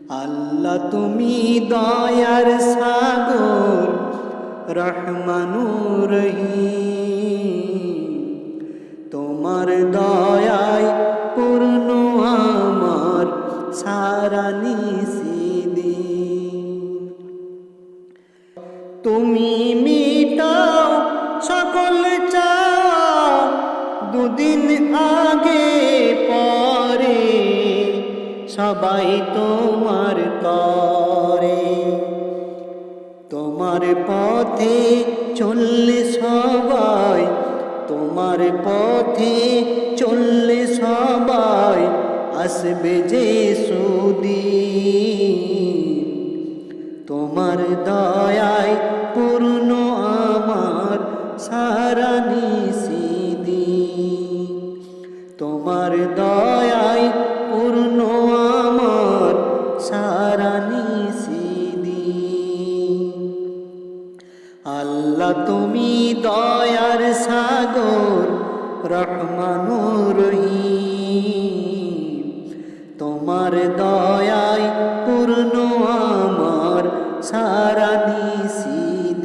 আল্লাহ তুমি দয়ার সাগর রহমানুর রহিম, তোমার দয়ায় পূর্ণ আমার সারা নিষিদিন। তুমি মিটাও সকল চাওয়া দুদিন আগে পরে, সবাই তোমার করে। তোমার পথে চললে সবাই, তোমার পথে চললে সবাই আসবে যে সুদিন। তোমার দয়ায় পূর্ণ আমার সারা নিষিদিন। তোমার দয়ায় পূর্ণ আমার সারা নিষিদিন। আল্লাহ তুমি দয়ার সাগর রহমানুর রহিম, তোমার দয়ায় পূর্ণ আমার সারা নিষিদিন।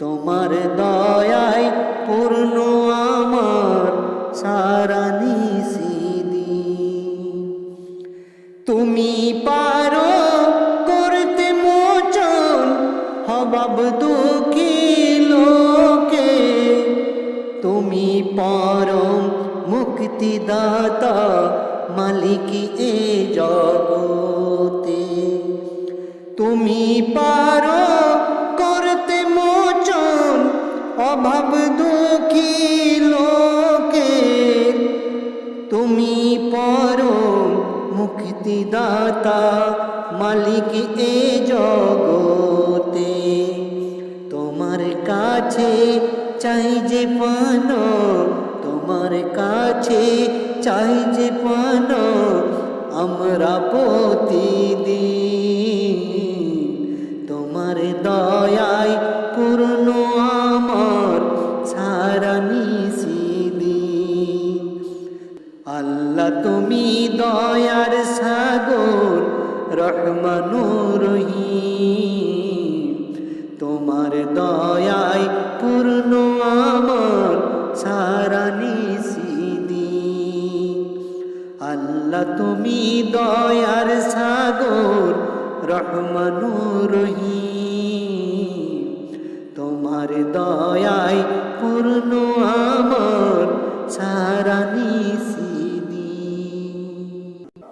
তোমার দয়ায় পূর্ণ আমার সারা নিষিদিন। তুমি পারো করতে মোচন অভাব দুঃখী লোকে, তুমি পরম মুক্তিদাতা মালিক এ জগতে। তুমি পারো করতে মোচন অভাব দুঃখী লোকে, তুমি পরম মুক্তিদাতা মালিক এ জগতে। তোমার কাছে চাই যে পানো, তোমার কাছে চাই যে পানো আমরা প্রতিদিন। তোমার দয়ায় পূর্ণ আমার সারা নিষিদিন। আল্লাহ তুমি দয়ার সাগর রহমানুর রহিম, তোমার দয়ায় পূর্ণ আমার সারা নিষিদিন। আল্লাহ তুমি দয়ার সাগর রহমানুর রহিম।